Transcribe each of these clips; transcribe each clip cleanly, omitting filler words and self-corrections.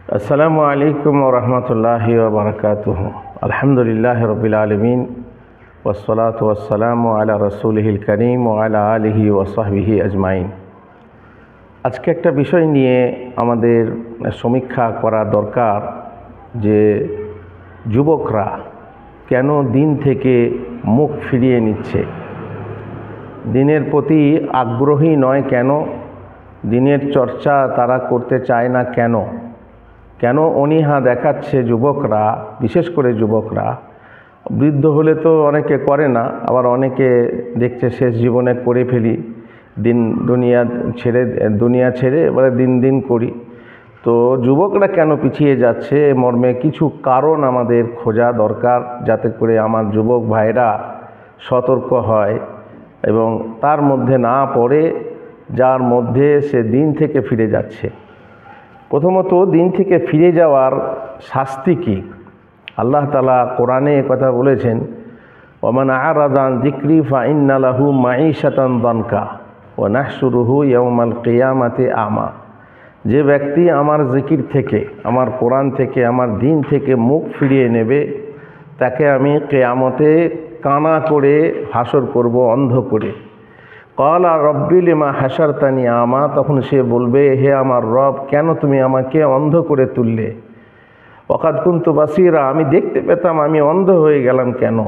আসসালামু আলাইকুম ওয়া রাহমাতুল্লাহি ওয়া বারাকাতুহু। আলহামদুলিল্লাহি রাব্বিল আলামিন ওয়াসসালাতু ওয়াসসালামু আলা রাসূলিহিল কারীম ওয়া আলা আলিহি ওয়া সাহবিহি আজমাইন। আজকে একটা বিষয় নিয়ে আমাদের সমীক্ষা করা দরকার যে যুবকরা কেন দিন থেকে মুখ ফিরিয়ে নিচ্ছে, দিনের প্রতি আগ্রহী নয় কেন, দিনের চর্চা তারা করতে চায় না কেন, কেন অনীহা দেখাচ্ছে যুবকরা, বিশেষ করে যুবকরা। বৃদ্ধ হলে তো অনেকে করে না, আবার অনেকে দেখছে শেষ জীবনে করে ফেলি, দুনিয়া ছেড়ে এবারে দিন করি। তো যুবকরা কেন পিছিয়ে যাচ্ছে মর্মে কিছু কারণ আমাদের খোঁজা দরকার, যাতে করে আমার যুবক ভাইরা সতর্ক হয় এবং তার মধ্যে না পড়ে যার মধ্যে সে দিন থেকে ফিরে যাচ্ছে। প্রথমত, দিন থেকে ফিরে যাওয়ার শাস্তি কী? আল্লাহ তাআলা কোরআনে কথা বলেছেন, ওমান আ'রাদা আন যিকরি ফাইন্না লাহু মাঈশাতান দানকা ওয়া নাহশুরুহু ইয়াওমাল কিয়ামাতি আমা। যে ব্যক্তি আমার জিকির থেকে, আমার কোরআন থেকে, আমার দিন থেকে মুখ ফিরিয়ে নেবে, তাকে আমি কিয়ামতে কানা করে হাসর করব, অন্ধ করে। ক্বালা রব্বি লিমা হাসারতানি আমা, তখন সে বলবে, হে আমার রব, কেন তুমি আমাকে অন্ধ করে তুললে? ওয়াকাদ কুনতু বাসীরা, আমি দেখতে পেতাম, আমি অন্ধ হয়ে গেলাম কেন?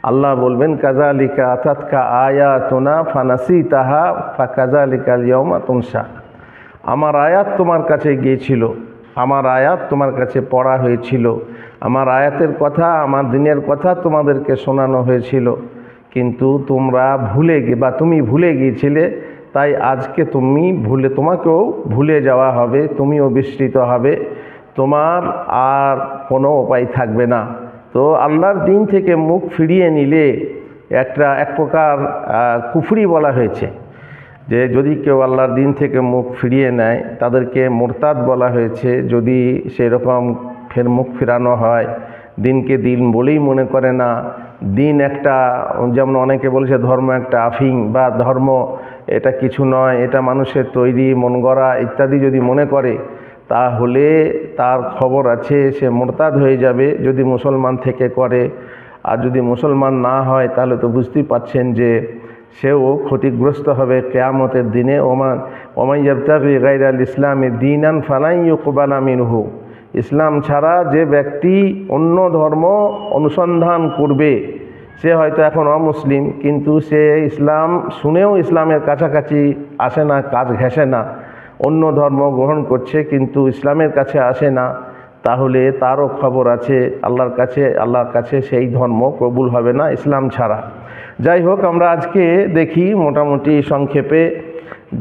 আল্লাহ বলবেন, কাযালিকা আতাতকা আয়াতুনা ফানাসিতাহা ফাকাযালিকাল ইয়াওমা তুনসা। আমার আয়াত তোমার কাছে গিয়েছিল, আমার আয়াত তোমার কাছে পড়া হয়েছিল, আমার আয়াতের কথা, আমার দিনের কথা তোমাদেরকে শোনানো হয়েছিল, কিন্তু তোমরা তুমি ভুলে গিয়েছিলে, তাই আজকে তোমাকেও ভুলে যাওয়া হবে, তুমিও বিস্মৃত হবে, তোমার আর কোনো উপায় থাকবে না। তো আল্লাহর দিন থেকে মুখ ফিরিয়ে নিলে এক প্রকার কুফরি বলা হয়েছে, যে যদি কেউ আল্লাহর দিন থেকে মুখ ফিরিয়ে নেয় তাদেরকে মুরতাদ বলা হয়েছে। যদি সেরকম মুখ ফিরানো হয়, দিনকে দিন বলেই মনে করে না, দিন একটা, যেমন অনেকে বলেছে ধর্ম একটা আফিং, বা ধর্ম এটা কিছু নয়, এটা মানুষের তৈরি মন গড়া ইত্যাদি যদি মনে করে, তাহলে তার খবর আছে, সে মুরতাদ হয়ে যাবে যদি মুসলমান থেকে করে। আর যদি মুসলমান না হয় তাহলে তো বুঝতেই পাচ্ছেন যে সেও ক্ষতিগ্রস্ত হবে কিয়ামতের দিনে। ওমান ইয়াবতাগি গায়রাল ইসলামি দীনান ফালান ইউকবালা মিনহু। ইসলাম ছাড়া যে ব্যক্তি অন্য ধর্ম অনুসন্ধান করবে, সে হয়তো এখন অমুসলিম, কিন্তু সে ইসলাম শুনেও ইসলামের কাছাকাছি আসে না, কাজ ঘেঁষে না, অন্য ধর্ম গ্রহণ করছে কিন্তু ইসলামের কাছে আসে না, তাহলে তারও খবর আছে আল্লাহর কাছে সেই ধর্ম কবুল হবে না ইসলাম ছাড়া। যাই হোক, আমরা আজকে দেখি মোটামুটি সংক্ষেপে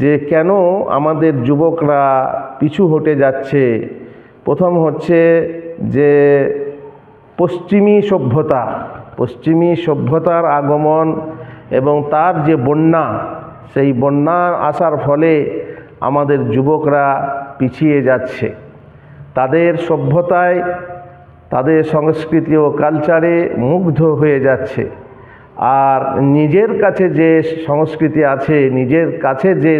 যে কেন আমাদের যুবকরা পিছু হটে যাচ্ছে। প্রথম হচ্ছে যে পশ্চিমী সভ্যতার আগমন এবং তার যে বন্যা, সেই বন্যার আসার ফলে আমাদের যুবকরা পিছিয়ে যাচ্ছে। তাদের সভ্যতায়, তাদের সংস্কৃতি ও কালচারে মুগ্ধ হয়ে যাচ্ছে, আর নিজের কাছে যে সংস্কৃতি আছে, নিজের কাছে যে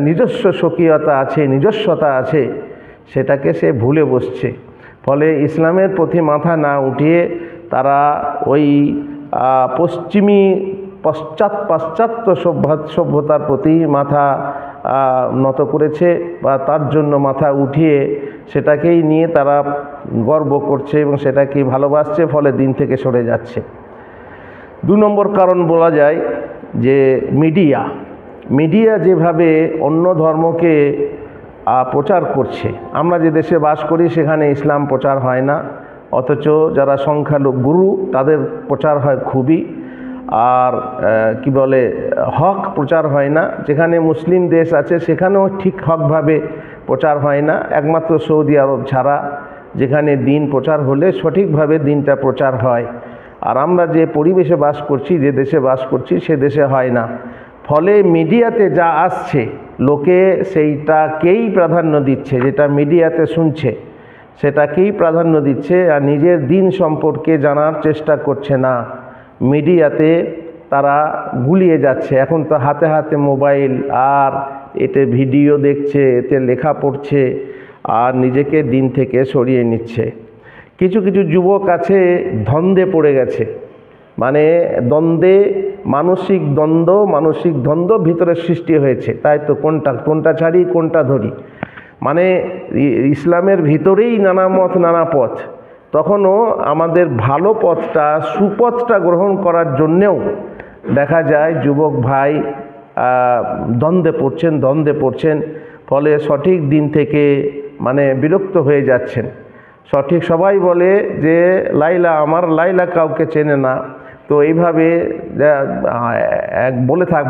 নিজস্ব স্বকীয়তা আছে, নিজস্বতা আছে, সেটাকে সে ভুলে বসছে। ফলে ইসলামের প্রতি মাথা না উঠিয়ে তারা ওই পাশ্চাত্য সভ্যতার প্রতি মাথা নত করেছে, বা তার জন্য মাথা উঠিয়ে সেটাকেই নিয়ে তারা গর্ব করছে এবং সেটাকেই ভালোবাসছে, ফলে দিন থেকে সরে যাচ্ছে। 2 নম্বর কারণ বলা যায় যে মিডিয়া যেভাবে অন্য ধর্মকে প্রচার করছে। আমরা যে দেশে বাস করি সেখানে ইসলাম প্রচার হয় না, অথচ যারা সংখ্যালঘু তাদের প্রচার হয় খুবই, আর হক প্রচার হয় না। যেখানে মুসলিম দেশ আছে সেখানেও ঠিক হকভাবে প্রচার হয় না, একমাত্র সৌদি আরব ছাড়া, যেখানে দিন প্রচার হলে সঠিকভাবে দিনটা প্রচার হয়। আর আমরা যে পরিবেশে বাস করছি, যে দেশে বাস করছি, সে দেশে হয় না। ফলে মিডিয়াতে যা আসছে লোকে সেইটাকেই প্রাধান্য দিচ্ছে, যেটা মিডিয়াতে শুনছে সেটাকেই প্রাধান্য দিচ্ছে, আর নিজের দিন সম্পর্কে জানার চেষ্টা করছে না। মিডিয়াতে তারা গুলিয়ে যাচ্ছে। এখন তো হাতে হাতে মোবাইল, আর এতে ভিডিও দেখছে, এতে লেখা পড়ছে, আর নিজেকে দিন থেকে সরিয়ে নিচ্ছে। কিছু কিছু যুবক আছে দ্বন্দ্বে পড়ে গেছে, মানে দ্বন্দ্বে মানসিক দ্বন্দ্ব ভিতরে সৃষ্টি হয়েছে। তাই তো কোনটা ছাড়ি কোনটা ধরি, মানে ইসলামের ভিতরেই নানা মত নানা পথ। তখনও আমাদের ভালো পথটা সুপথটা গ্রহণ করার জন্যেও দেখা যায় যুবক ভাই দ্বন্দ্বে পড়ছেন, ফলে সঠিক দিন থেকে মানে বিরক্ত হয়ে যাচ্ছেন। সঠিক সবাই বলে যে লাইলা কাউকে চেনে না, তো এইভাবে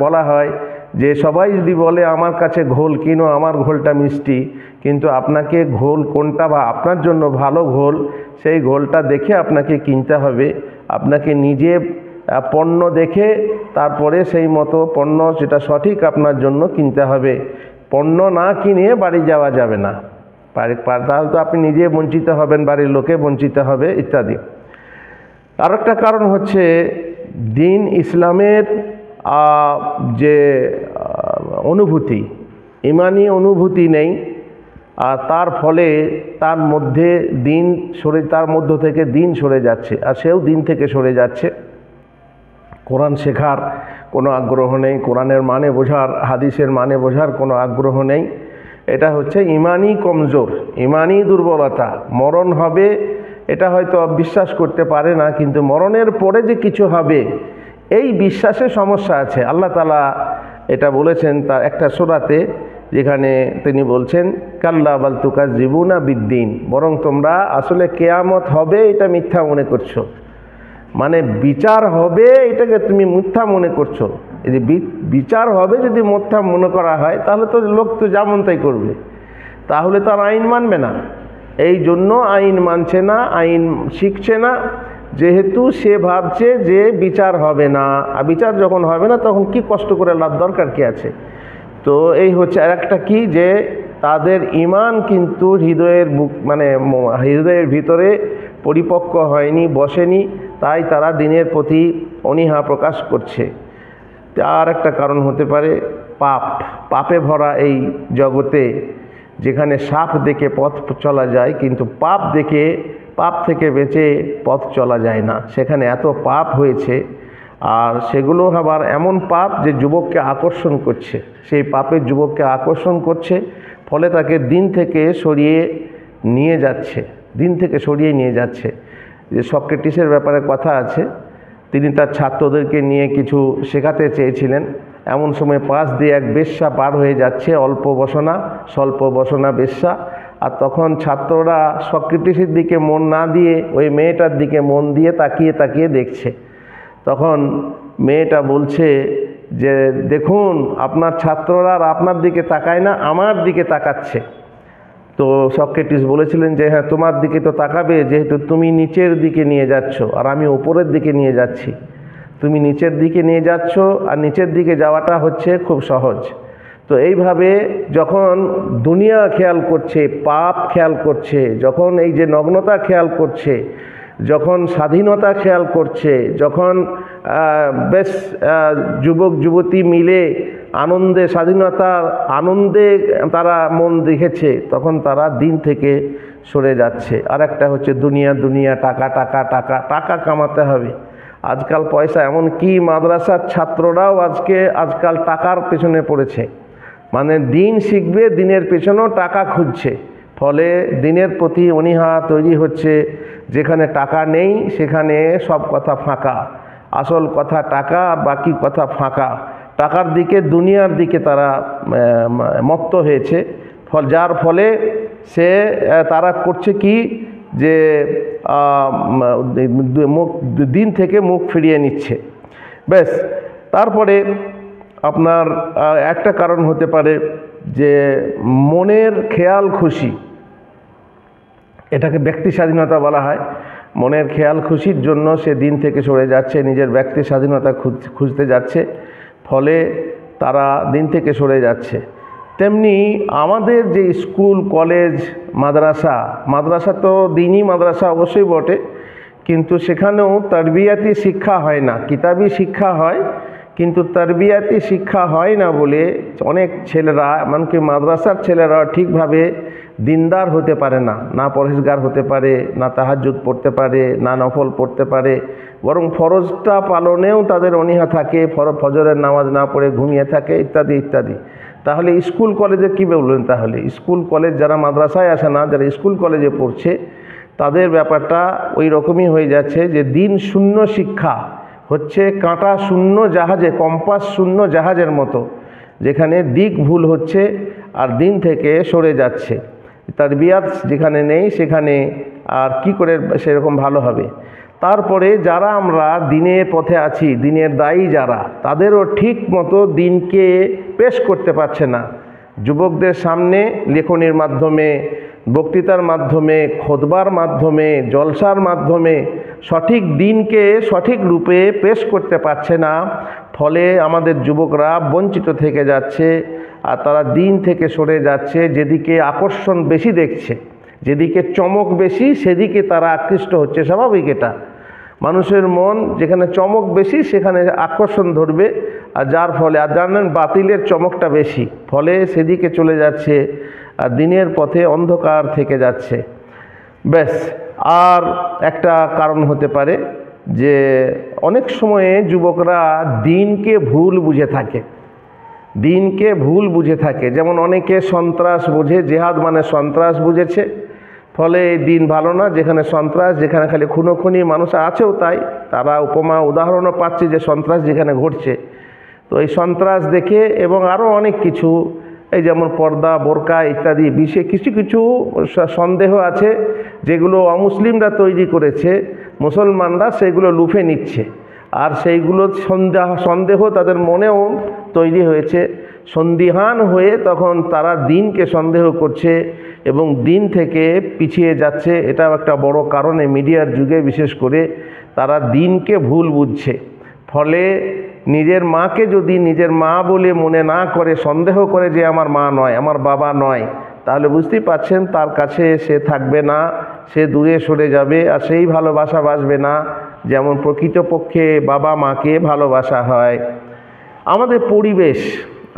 বলা হয় যে সবাই যদি বলে আমার কাছে ঘোল কিনো, আমার ঘোলটা মিষ্টি, কিন্তু আপনাকে ঘোল কোনটা বা আপনার জন্য ভালো ঘোল, সেই ঘোলটা দেখে আপনাকে কিনতে হবে। আপনাকে নিজে পণ্য দেখে তারপরে সেই মতো পণ্য যেটা সঠিক আপনার জন্য কিনতে হবে। পণ্য না কিনে বাড়ি যাওয়া যাবে না, তাহলে তো আপনি নিজে বঞ্চিত হবেন, বাড়ির লোকে বঞ্চিত হবে ইত্যাদি। আরেকটা কারণ হচ্ছে দিন ইসলামের যে অনুভূতি, ইমানি অনুভূতি নেই, আর তার ফলে তার মধ্য থেকে দিন সরে যাচ্ছে, আর সেও দিন থেকে সরে যাচ্ছে। কোরআন শেখার কোনো আগ্রহ নেই, কোরআনের মানে বোঝার, হাদিসের মানে বোঝার কোনো আগ্রহ নেই। এটা হচ্ছে ইমানি কমজোর, ইমানি দুর্বলতা। মরণ হবে এটা হয়তো বিশ্বাস করতে পারে না, কিন্তু মরণের পরে যে কিছু হবে এই বিশ্বাসে সমস্যা আছে। আল্লাহ তাআলা এটা বলেছেন তার একটা সূরাতে, যেখানে তিনি বলছেন কাল্লা বাল তুকাজ্জিবুনা বিদ্দিন, বরং তোমরা আসলে কিয়ামত হবে এটা মিথ্যা মনে করছো, মানে বিচার হবে এটাকে তুমি মিথ্যা মনে করছো। এই যে বিচার হবে যদি মিথ্যা মনে করা হয়, তাহলে তো লোক তো যেমন তাই করবে, তাহলে তো আর আইন মানবে না। এই জন্য আইন মানছে না, আইন শিখছে না, যেহেতু সে ভাবছে যে বিচার হবে না। আর বিচার যখন হবে না তখন কি কষ্ট করে লাভ, দরকার কি আছে? তো এই হচ্ছে আর একটা কি, যে তাদের ঈমান কিন্তু হৃদয়ের ভিতরে পরিপক্ক হয়নি, বসেনি, তাই তারা দিনের প্রতি অনীহা প্রকাশ করছে। আর একটা কারণ হতে পারে পাপে ভরা এই জগতে, যেখানে সাপ দেখে পথ চলা যায়, কিন্তু পাপ থেকে বেঁচে পথ চলা যায় না, সেখানে এত পাপ হয়েছে। আর সেগুলো আবার এমন পাপ যে যুবককে আকর্ষণ করছে, সেই পাপের যুবককে আকর্ষণ করছে, ফলে তাকে দিন থেকে সরিয়ে নিয়ে যাচ্ছে। যে সক্রেটিসের ব্যাপারে কথা আছে, তিনি তার ছাত্রদেরকে নিয়ে কিছু শেখাতে চেয়েছিলেন। এমন সময় পাশ দিয়ে এক বেশ্যা পার হয়ে যাচ্ছে, স্বল্প বসনা বেশ্যা। আর তখন ছাত্ররা সক্রেটিসের দিকে মন না দিয়ে ওই মেয়েটার দিকে মন দিয়ে তাকিয়ে দেখছে। তখন মেয়েটা বলছে যে দেখুন, আপনার ছাত্ররা আর আপনার দিকে তাকায় না, আমার দিকে তাকাচ্ছে। তো সক্রেটিস বলেছিলেন যে হ্যাঁ, তোমার দিকে তো তাকাবে, যেহেতু তুমি নিচের দিকে নিয়ে যাচ্ছ আর আমি উপরের দিকে নিয়ে যাচ্ছি। তুমি নিচের দিকে নিয়ে যাচ্ছ, আর নিচের দিকে যাওয়াটা হচ্ছে খুব সহজ। তো এইভাবে যখন দুনিয়া খেয়াল করছে, পাপ খেয়াল করছে, যখন এই যে নগ্নতা খেয়াল করছে, যখন স্বাধীনতা খেয়াল করছে, যখন বেশ যুবক যুবতী মিলে স্বাধীনতার আনন্দে তারা মন রেখেছে, তখন তারা দিন থেকে সরে যাচ্ছে। আর একটা হচ্ছে দুনিয়া, টাকা কামাতে হবে। আজকাল পয়সা, এমনকি মাদ্রাসার ছাত্ররাও আজকাল টাকার পেছনে পড়েছে, মানে দিন শিখবে, দিনের পেছনেও টাকা খুঁজছে। ফলে দিনের প্রতি অনীহা তৈরি হচ্ছে। যেখানে টাকা নেই সেখানে সব কথা ফাঁকা, আসল কথা টাকা, বাকি কথা ফাঁকা। টাকার দিকে, দুনিয়ার দিকে তারা মত্ত হয়েছে, যার ফলে তারা করছে কি, যে দিন থেকে মুখ ফিরিয়ে নিচ্ছে। ব্যাস। তারপরে আপনার একটা কারণ হতে পারে যে মনের খেয়াল খুশি, এটাকে ব্যক্তি স্বাধীনতা বলা হয়। মনের খেয়াল খুশির জন্য সে দিন থেকে সরে যাচ্ছে, নিজের ব্যক্তি স্বাধীনতা খুঁজতে যাচ্ছে, ফলে তারা দিন থেকে সরে যাচ্ছে। তেমনি আমাদের যে স্কুল, কলেজ, মাদ্রাসা তো দিনই মাদ্রাসা অবশ্যই বটে, কিন্তু সেখানেও তারবিয়াতি শিক্ষা হয় না, কিতাবি শিক্ষা হয়, কিন্তু তারবিয়াতি শিক্ষা হয় না বলে অনেক ছেলেরা, এমনকি মাদ্রাসার ছেলেরা ঠিকভাবে দিনদার হতে পারে না, না পরহেজগার হতে পারে, না তাহাজ্জুদ পড়তে পারে, না নফল পড়তে পারে, বরং ফরজটা পালনেও তাদের অনীহা থাকে, ফজরের নামাজ না পড়ে ঘুমিয়ে থাকে ইত্যাদি ইত্যাদি। তাহলে স্কুল কলেজে কী বলবেন? তাহলে স্কুল কলেজ যারা মাদ্রাসায় আসে না, যারা স্কুল কলেজে পড়ছে তাদের ব্যাপারটা ওই রকমই হয়ে যাচ্ছে যে দিন শূন্য শিক্ষা হচ্ছে কাঁটা শূন্য জাহাজে, কম্পাস শূন্য জাহাজের মতো, যেখানে দিক ভুল হচ্ছে আর দিন থেকে সরে যাচ্ছে। তারবিয়াত যেখানে নেই সেখানে আর কি করে সেরকম ভালো হবে। তারপরে যারা আমরা দিনের পথে আছি, দিনের দায়ী যারা, তাদেরও ঠিক মতো দিনকে পেশ করতে পারছে না। যুবকদের সামনে লেখনির মাধ্যমে, বক্তৃতার মাধ্যমে, খুতবার মাধ্যমে, জলসার মাধ্যমে সঠিক দিনকে সঠিক রূপে পেশ করতে পারছে না। ফলে আমাদের যুবকরা বঞ্চিত থেকে যাচ্ছে আর তারা দিন থেকে সরে যাচ্ছে। যেদিকে আকর্ষণ বেশি দেখছে, যেদিকে চমক বেশি, সেদিকে তারা আকৃষ্ট হচ্ছে। স্বাভাবিক এটা, মানুষের মন যেখানে চমক বেশি সেখানে আকর্ষণ ধরবে, আর যার ফলে আর জানেন বাতিলের চমকটা বেশি, ফলে সেদিকে চলে যাচ্ছে আর দিনের পথে অন্ধকার থেকে যাচ্ছে। ব্যাস, আর একটা কারণ হতে পারে যে অনেক সময়ে যুবকরা দিনকে ভুল বুঝে থাকে, দিনকে ভুল বুঝে থাকে। যেমন অনেকে সন্ত্রাস বোঝে, জেহাদ মানে সন্ত্রাস বুঝেছে, ফলে এই দিন ভালো না, যেখানে সন্ত্রাস, যেখানে খালি খুনোখুনি মানুষ আছেও তাই, তারা উপমা উদাহরণও পাচ্ছে যে সন্ত্রাস যেখানে ঘটছে। তো এই সন্ত্রাস দেখে এবং আরও অনেক কিছু, এই যেমন পর্দা, বোরকা ইত্যাদি বিষয়ে কিছু কিছু সন্দেহ আছে যেগুলো অমুসলিমরা তৈরি করেছে, মুসলমানরা সেগুলো লুফে নিচ্ছে, আর সেইগুলো সন্দেহ তাদের মনেও তৈরি হয়েছে। সন্দিহান হয়ে তখন তারা দিনকে সন্দেহ করছে এবং দিন থেকে পিছিয়ে যাচ্ছে। এটাও একটা বড় কারণে মিডিয়ার যুগে বিশেষ করে তারা দিনকে ভুল বুঝছে। ফলে নিজের মাকে যদি নিজের মা বলে মনে না করে, সন্দেহ করে যে আমার মা নয়, আমার বাবা নয়, তাহলে বুঝতেই পারছেন তার কাছে সে থাকবে না, সে দূরে সরে যাবে, আর সেই ভালোবাসা বাসবে না যেমন প্রকৃতপক্ষে বাবা মাকে ভালোবাসা হয়। আমাদের পরিবেশ,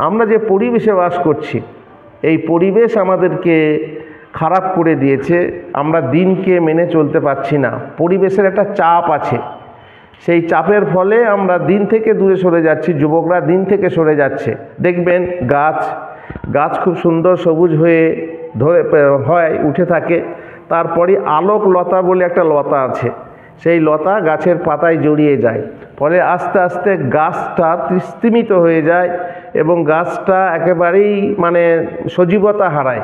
আমরা যে পরিবেশে বাস করছি, এই পরিবেশ আমাদেরকে খারাপ করে দিয়েছে। আমরা দিনকে মেনে চলতে পারছি না, পরিবেশের একটা চাপ আছে, সেই চাপের ফলে আমরা দিন থেকে দূরে সরে যাচ্ছি, যুবকরা দিন থেকে সরে যাচ্ছে। দেখবেন গাছ খুব সুন্দর সবুজ হয়ে হয় উঠে থাকে, তারপরে আলোক লতা বলে একটা লতা আছে, সেই লতা গাছের পাতায় জড়িয়ে যায়, ফলে আস্তে আস্তে গাছটা স্তিমিত হয়ে যায় এবং গাছটা একেবারেই মানে সজীবতা হারায়।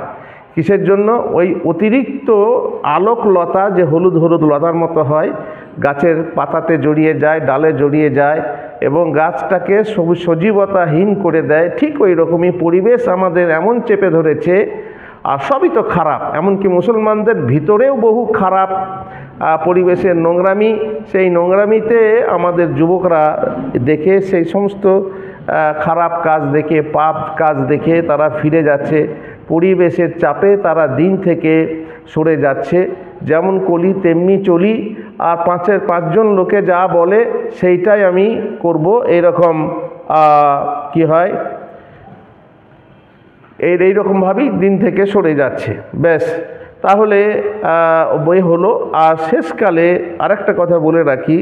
কিসের জন্য? ওই অতিরিক্ত আলোক লতা যে হলুদ হলুদ লতার মতো হয়, গাছের পাতাতে জড়িয়ে যায়, ডালে জড়িয়ে যায় এবং গাছটাকে সজীবতাহীন করে দেয়। ঠিক ওই রকমই পরিবেশ আমাদের এমন চেপে ধরেছে, আর সবই তো খারাপ, এমনকি মুসলমানদের ভিতরেও বহু খারাপ পরিবেশের নোংরামি, সেই নোংরামিতে আমাদের যুবকরা দেখে সেই সমস্ত খারাপ কাজ দেখে, পাপ কাজ দেখে তারা ফিরে যাচ্ছে। পরিবেশের চাপে তারা দিন থেকে সরে যাচ্ছে। যেমন কলি তেমনি চলি, আর পাঁচজন লোকে যা বলে সেইটাই আমি করব, এইরকম কি হয়, এইরকমভাবেই দিন থেকে সরে যাচ্ছে। ব্যাস, তাহলে বই হলো। আর শেষকালে আরেকটা কথা বলে রাখি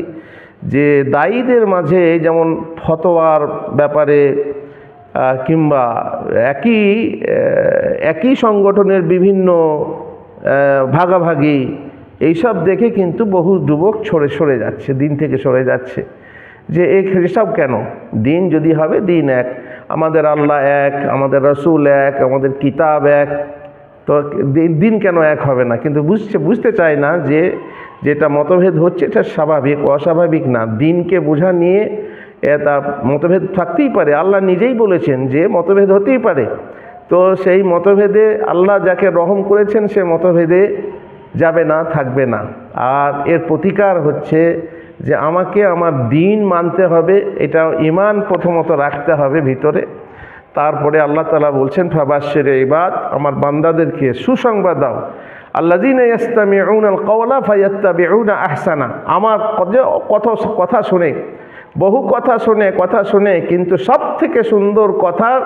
যে দায়ীদের মাঝে যেমন ফতোয়ার ব্যাপারে কিংবা একই সংগঠনের বিভিন্ন ভাগাভাগি, এইসব দেখে কিন্তু বহু যুবক সরে যাচ্ছে, দিন থেকে সরে যাচ্ছে। যে এসব কেন? দিন যদি হবে, দিন এক, আমাদের আল্লাহ এক, আমাদের রসুল এক, আমাদের কিতাব এক, তো দিন কেন এক হবে না? কিন্তু বুঝতে চায় না যে যেটা মতভেদ হচ্ছে এটা স্বাভাবিক, অস্বাভাবিক না। দিনকে বোঝা নিয়ে এটা মতভেদ থাকতেই পারে, আল্লাহ নিজেই বলেছেন যে মতভেদ হতেই পারে। তো সেই মতভেদে আল্লাহ যাকে রহম করেছেন সে মতভেদে যাবে না, থাকবে না। আর এর প্রতিকার হচ্ছে যে আমাকে আমার দিন মানতে হবে, এটা ঈমান প্রথমত রাখতে হবে ভিতরে। তারপরে আল্লাহ তাআলা বলছেন ফাবাশশির ইবাদ, আমার বান্দাদেরকে সুসংবাদ দাও, আল্লাযীনা ইয়াসতামিউনাল কাওলা ফায়াত্তাবিউনা আহসানা, আমার কথা শুনে, বহু কথা শুনে কিন্তু সব থেকে সুন্দর কথার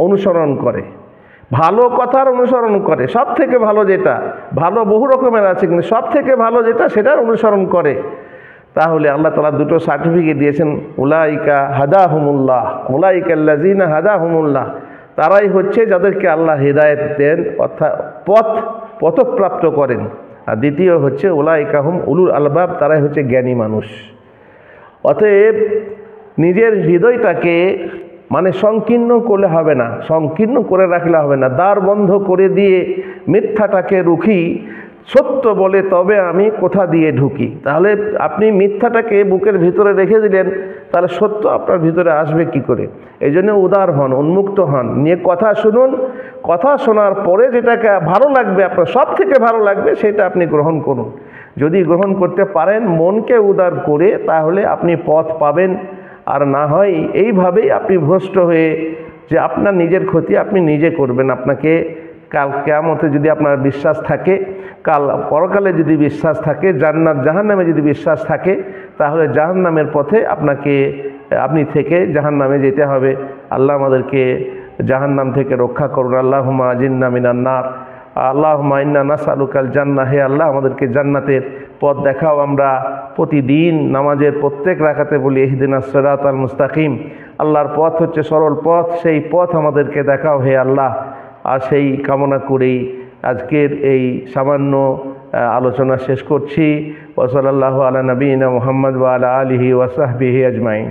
অনুসরণ করে। ভালো কথার অনুসরণ করে, সব থেকে ভালো যেটা, ভালো বহু রকমের আছে কিন্তু সব থেকে ভালো যেটা সেটার অনুসরণ করে, তাহলে আল্লাহ তাআলা দুটো সার্টিফিকেট দিয়েছেন, উলাইকা হাদাহুমুল্লাহ, উলাইকা আল্লাযিনা হাদাহুমুল্লাহ, তারাই হচ্ছে যাদেরকে আল্লাহ হিদায়াত দেন অর্থাৎ পথপ্রাপ্ত করেন। আর দ্বিতীয় হচ্ছে উলাইকা হুম উলুল আলবাব, তারাই হচ্ছে জ্ঞানী মানুষ। অতএব নিজের হৃদয়টাকে সংকীর্ণ করলে হবে না, সংকীর্ণ করে রাখলে হবে না, দ্বার বন্ধ করে দিয়ে মিথ্যাটাকে রুখি, সত্য বলে তবে আমি কোথা দিয়ে ঢুকি। তাহলে আপনি মিথ্যাটাকে বুকের ভিতরে রেখে দিলেন, তাহলে সত্য আপনার ভিতরে আসবে কি করে? এই জন্য উদার হন, উন্মুক্ত হন, নিয়ে কথা শুনুন, কথা শোনার পরে যেটাকে ভালো লাগবে, আপনার সব থেকে ভালো লাগবে সেটা আপনি গ্রহণ করুন। যদি গ্রহণ করতে পারেন মনকে উদার করে, তাহলে আপনি পথ পাবেন। আর না হয় এইভাবেই আপনি ভ্রষ্ট হয়ে যে আপনার নিজের ক্ষতি আপনি নিজে করবেন। আপনাকে কাল কিয়ামতে যদি আপনার বিশ্বাস থাকে, কাল পরকালে যদি বিশ্বাস থাকে, জান্নাত জাহান্নামে যদি বিশ্বাস থাকে, তাহলে জাহান্নামের পথে আপনি থেকে জাহান্নামে যেতে হবে। আল্লাহ আমাদেরকে জাহান্নাম থেকে রক্ষা করুন। আল্লাহুম্মা আজিন্না মিনান নার, আল্লাহুম্মা ইন্না নাসআলুকাল জান্নাহ। হে আল্লাহ, আমাদেরকে জান্নাতের পথ দেখাও। আমরা প্রতিদিন নামাজের প্রত্যেক রাকাতে বলি ইহদিনাস সিরাতাল মুস্তাকিম, আল্লাহর পথ হচ্ছে সরল পথ, সেই পথ আমাদেরকে দেখাও হে আল্লাহ। আর সেই কামনা করেই আজকের এই সামান্য আলোচনা শেষ করছি। ওয়া সাল্লাল্লাহু আলা নবিয়িনা মুহাম্মদ ওয়া আলা আলিহি ওয়া সাহবিহি আজমাইন।